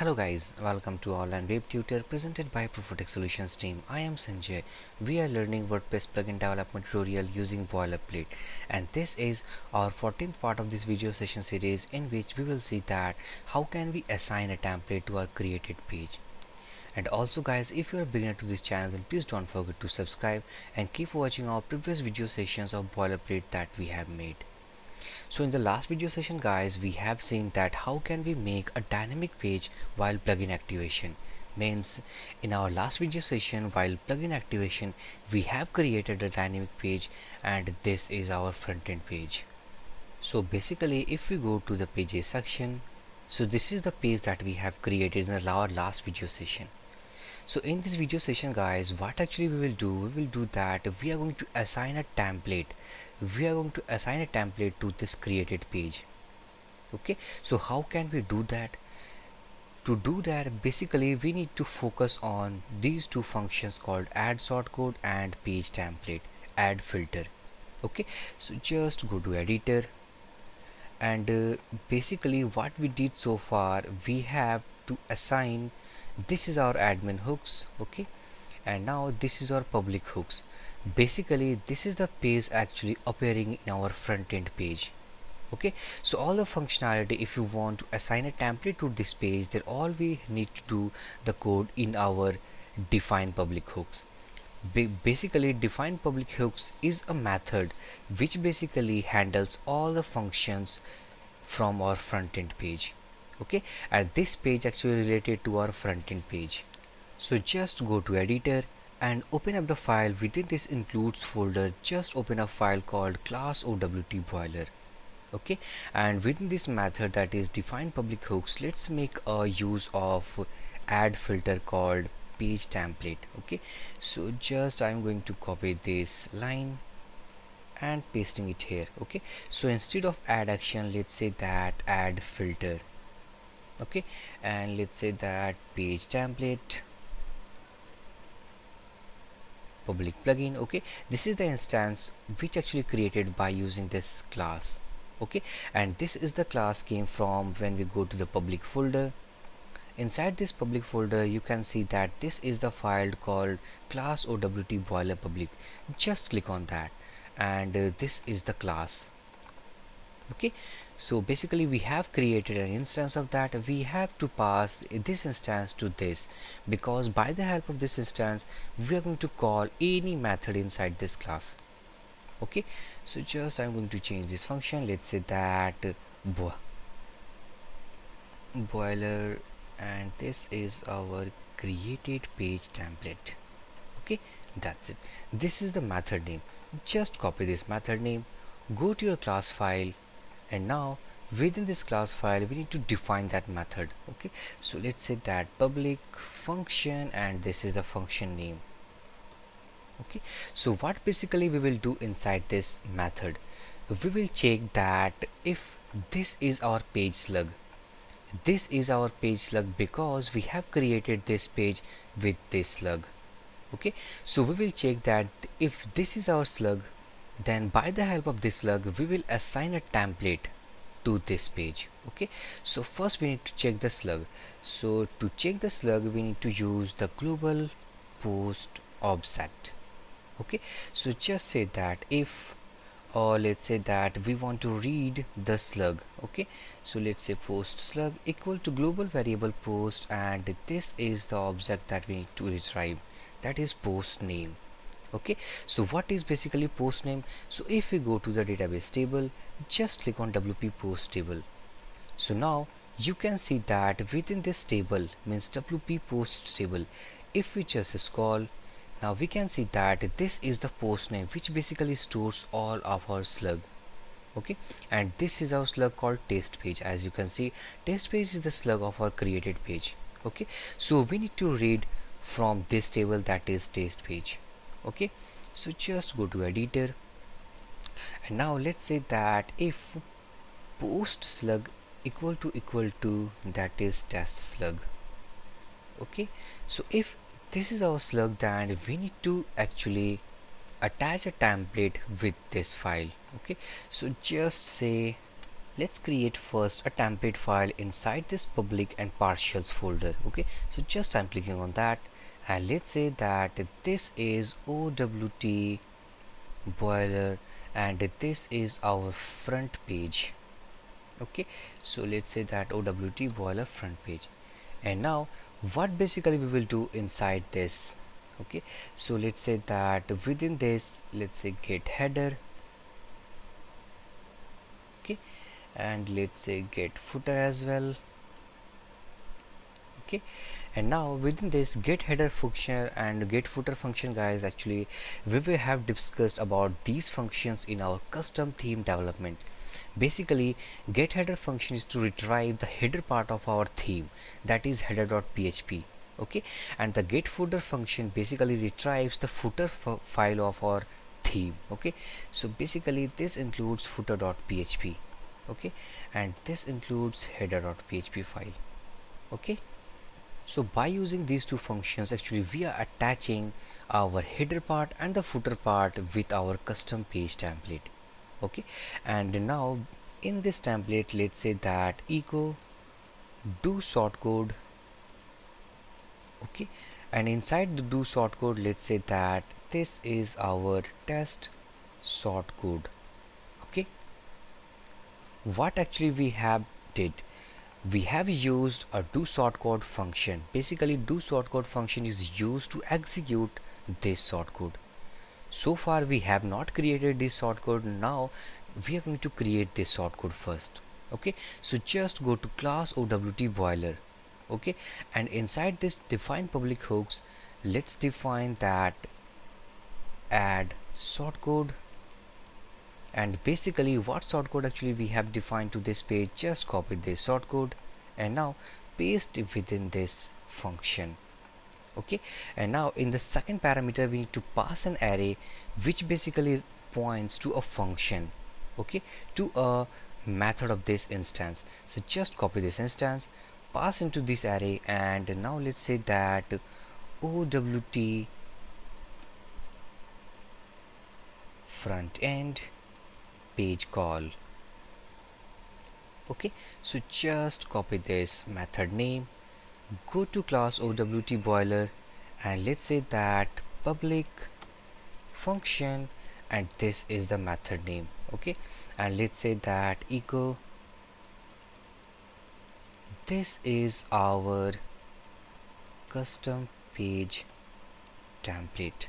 Hello guys, welcome to Online Web Tutor presented by Profotech Solutions team. I am Sanjay. We are learning WordPress Plugin Development tutorial using Boilerplate, and this is our 14th part of this video session series in which we will see that how can we assign a template to our created page. And also guys, if you are a beginner to this channel, then please don't forget to subscribe and keep watching our previous video sessions of Boilerplate that we have made. So in the last video session guys, we have seen that how can we make a dynamic page while plugin activation. Means in our last video session, while plugin activation, we have created a dynamic page and this is our front end page. So basically if we go to the pages section, so this is the page that we have created in our last video session. So in this video session guys, what actually we will do that we are going to assign a template. We are going to assign a template to this created page. Okay, so how can we do that? To do that, basically we need to focus on these two functions called add sort code and page template, add filter. Okay, so just go to editor, and basically what we did so far, we have to assign, this is our admin hooks, okay, and now this is our public hooks. Basically this is the page actually appearing in our front end page. Okay, so all the functionality, if you want to assign a template to this page, then all we need to do the code in our define public hooks. Basically define public hooks is a method which basically handles all the functions from our front end page. Okay, and this page actually related to our front end page. So just go to editor and open up the file. Within this includes folder, just open a file called class OWT boiler. Okay, and within this method that is define public hooks, let's make a use of add filter called page template. Okay, so just I'm going to copy this line and pasting it here. Okay, so instead of add action, let's say that add filter. Okay, and let's say that page template public plugin. Okay, this is the instance which actually created by using this class. Okay, and this is the class came from when we go to the public folder. Inside this public folder you can see that this is the file called class OWT boiler public. Just click on that, and this is the class. Okay, so basically we have created an instance of that. We have to pass this instance to this, because by the help of this instance we are going to call any method inside this class. Okay, so just I'm going to change this function. Let's say that boiler, and this is our created page template. Okay, that's it. This is the method name. Just copy this method name, go to your class file, and now within this class file we need to define that method. Okay, so let's say that public function, and this is the function name. Okay, so what basically we will do inside this method, we will check that if this is our page slug. This is our page slug because we have created this page with this slug. Okay, so we will check that if this is our slug, then by the help of this slug we will assign a template to this page. Okay, so first we need to check the slug. So to check the slug we need to use the global post object. Okay, so just say that if, or let's say that we want to read the slug. Okay, so let's say post slug equal to global variable post, and this is the object that we need to retrieve, that is post name. Okay, so what is basically post name? So if we go to the database table, just click on WP post table. So now you can see that within this table, means WP post table, if we just scroll, now we can see that this is the post name which basically stores all of our slug. Okay, and this is our slug called test page. As you can see, test page is the slug of our created page. Okay, so we need to read from this table, that is test page. Okay, so just go to editor, and now let's say that if post slug equal to that is test slug. Okay, so if this is our slug, then we need to actually attach a template with this file. Okay, so just say, let's create first a template file inside this public and partials folder. Okay, so just I'm clicking on that, and let's say that this is OWT boiler and this is our front page. Okay, so let's say that OWT boiler front page. And now what basically we will do inside this. Okay, so let's say that within this, let's say get header. Okay, and let's say get footer as well. Okay, and now within this get header function and get footer function, guys, actually we will have discussed about these functions in our custom theme development. Basically, get header function is to retrieve the header part of our theme, that is header.php. Okay, and the get footer function basically retrieves the footer file of our theme. Okay, so basically this includes footer.php. Okay, and this includes header.php file. Okay, so by using these two functions, actually we are attaching our header part and the footer part with our custom page template. Okay, and now in this template, let's say that echo do shortcode. Okay, and inside the do shortcode, let's say that this is our test shortcode. Okay, what actually we have did, we have used a do shortcode function. Basically do shortcode function is used to execute this shortcode. So far we have not created this shortcode. Now we are going to create this shortcode first. Okay, so just go to class OWT boiler. Okay, and inside this define public hooks, let's define that add shortcode. And basically what shortcode actually we have defined to this page, just copy this shortcode and now paste it within this function. Okay, and now in the second parameter we need to pass an array which basically points to a function. Okay, to a method of this instance. So just copy this instance, pass into this array, and now let's say that OWT front end page call. Okay, so just copy this method name, go to class OWT boiler, and let's say that public function, and this is the method name. Okay, and let's say that echo, this is our custom page template.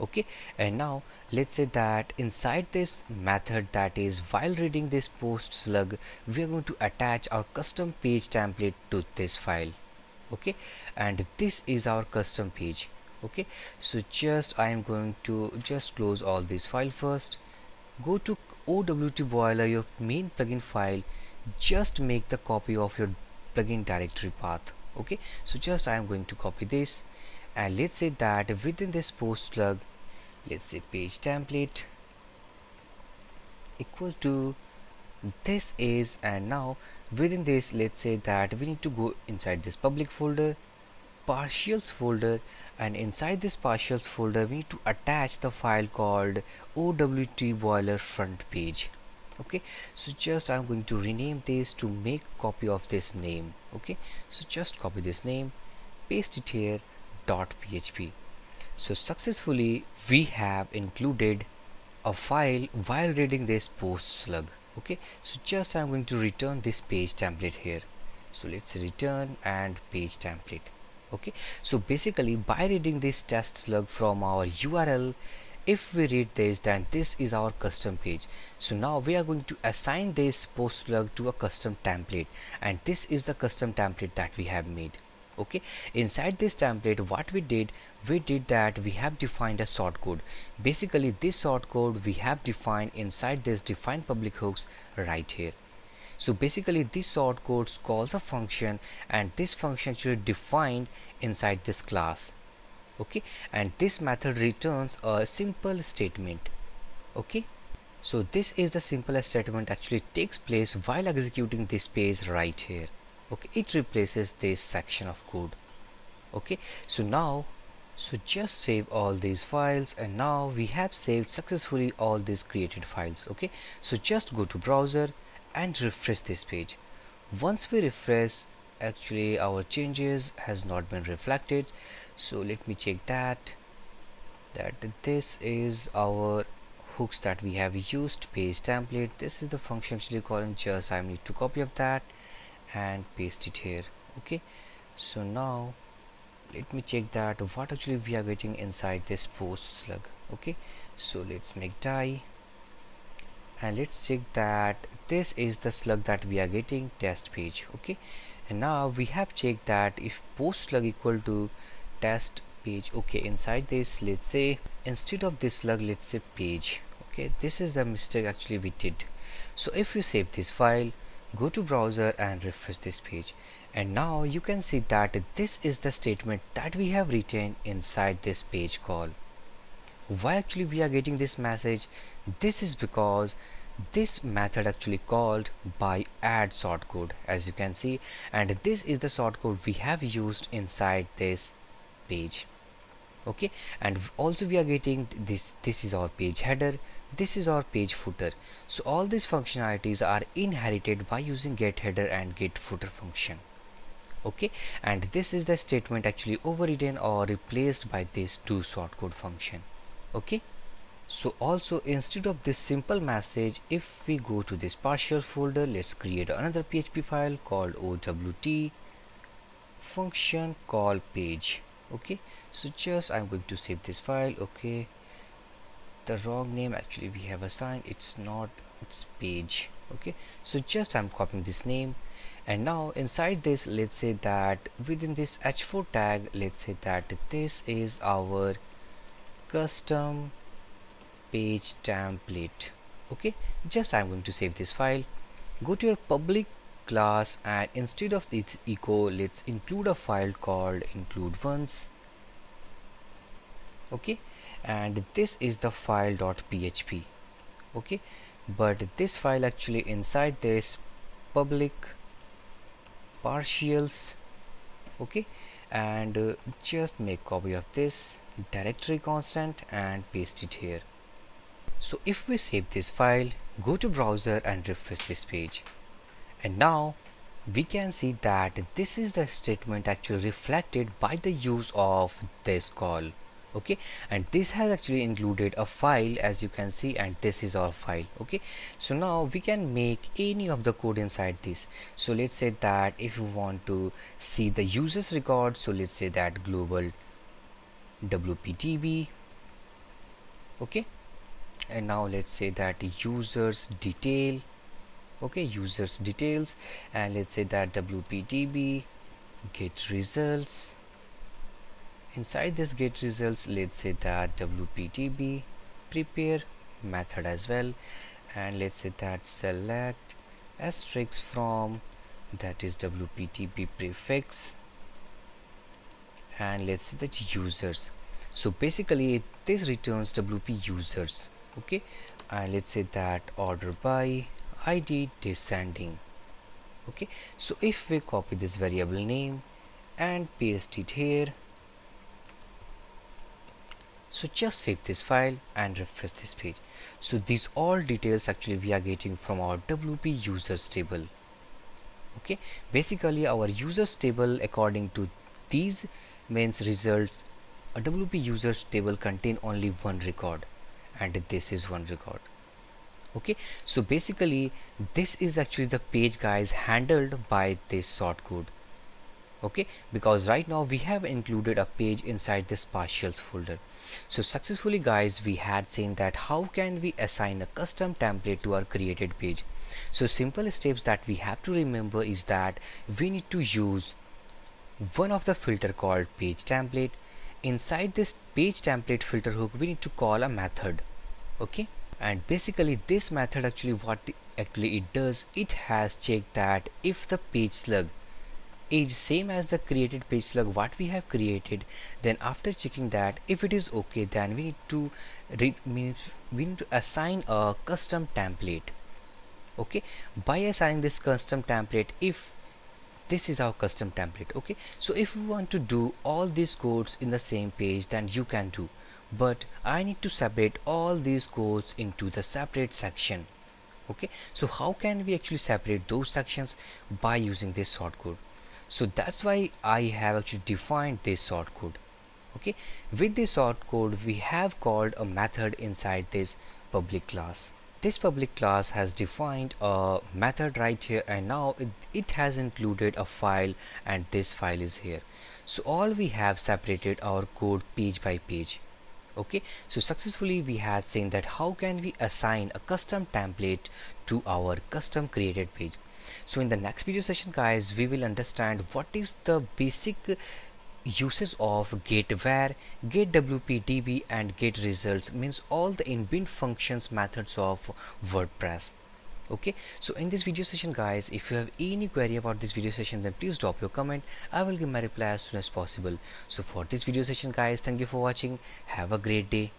Okay, and now let's say that inside this method, that is while reading this post slug, we are going to attach our custom page template to this file. Okay, and this is our custom page. Okay, so just I am going to just close all this file first, go to OWT boiler, your main plugin file, just make the copy of your plugin directory path. Okay, so just I am going to copy this, and let's say that within this post slug, let's say page template equal to this is, and now within this, let's say that we need to go inside this public folder, partials folder, and inside this partials folder we need to attach the file called OWT boiler front page. Okay, so just I'm going to rename this to make copy of this name. Okay, so just copy this name, paste it here, .php. So successfully we have included a file while reading this post slug. Okay, so just I'm going to return this page template here. So let's return and page template. Okay, so basically by reading this test slug from our URL, if we read this, then this is our custom page. So now we are going to assign this post slug to a custom template, and this is the custom template that we have made. Okay, inside this template what we did that we have defined a shortcode. Basically this shortcode we have defined inside this define public hooks right here. So basically this shortcode calls a function, and this function actually defined inside this class. Okay, and this method returns a simple statement. Okay, so this is the simple statement actually takes place while executing this page right here. Okay, it replaces this section of code. Okay, so now just save all these files, and now we have saved successfully all these created files. Okay, so just go to browser and refresh this page. Once we refresh, actually our changes has not been reflected. So let me check that this is our hooks that we have used. Page template, this is the function actually calling. Just I need to copy of that and paste it here. Okay, so now let me check that what actually we are getting inside this post slug. Okay, so let's make die and let's check that this is the slug that we are getting, test page. Okay, and now we have checked that if post slug equal to test page. Okay, inside this, let's say instead of this slug, let's say page. Okay, this is the mistake actually we did. So if you save this file, go to browser and refresh this page, and now you can see that this is the statement that we have written inside this page call. Why actually we are getting this message? This is because this method actually called by add shortcode, as you can see, and this is the shortcode we have used inside this page. Okay, and also we are getting this is our page header, this is our page footer. So all these functionalities are inherited by using get header and get footer function. Okay, and this is the statement actually overridden or replaced by this do shortcode function. Okay, so also instead of this simple message, if we go to this partial folder, let's create another PHP file called OWT function call page. Okay, so just I'm going to save this file. Okay, the wrong name actually we have assigned, it's not, it's page. Okay, so just I'm copying this name, and now inside this, let's say that within this h4 tag, let's say that this is our custom page template. Okay, just I'm going to save this file. Go to your public class, and instead of this echo, let's include a file called include once. Okay, and this is the file.php. okay, but this file actually inside this public partials. Okay, and just make copy of this directory constant and paste it here. So if we save this file, go to browser and refresh this page, and now we can see that this is the statement actually reflected by the use of this call. Okay, and this has actually included a file, as you can see, and this is our file. Okay, so now we can make any of the code inside this. So let's say that if you want to see the users record, so let's say that global wpdb. Okay, and now let's say that users detail. Okay, users details, and let's say that wpdb get results. Inside this get results, let's say that wpdb prepare method as well, and let's say that select asterisk from, that is wpdb prefix, and let's say that users. So basically this returns wp users. Okay, and let's say that order by id descending. Okay, so if we copy this variable name and paste it here, so just save this file and refresh this page. So these all details actually we are getting from our wp users table. Okay, basically our users table, according to these means results, a wp users table contain only one record, and this is one record. Okay, so basically this is actually the page guys handled by this shortcode. Okay, because right now we have included a page inside this partials folder. So successfully guys, we had seen that how can we assign a custom template to our created page. So simple steps that we have to remember is that we need to use one of the filter called page template. Inside this page template filter hook, we need to call a method. Okay, and basically this method actually what actually it does, it has checked that if the page slug is same as the created page slug what we have created, then after checking that if it is okay, then we need to assign a custom template. Okay, by assigning this custom template, if this is our custom template. Okay, so if we want to do all these codes in the same page, then you can do, but I need to separate all these codes into the separate section. Okay, so how can we actually separate those sections? By using this shortcode. So that's why I have actually defined this shortcode. Okay, with this shortcode we have called a method inside this public class. This public class has defined a method right here, and now it has included a file, and this file is here. So all we have separated our code page by page. Okay, so successfully we have seen that how can we assign a custom template to our custom created page. So in the next video session guys, we will understand what is the basic uses of get where, get wp-db and get results, means all the inbuilt functions methods of WordPress. Okay, so in this video session guys, if you have any query about this video session, then please drop your comment. I will give my reply as soon as possible. So for this video session guys, thank you for watching. Have a great day.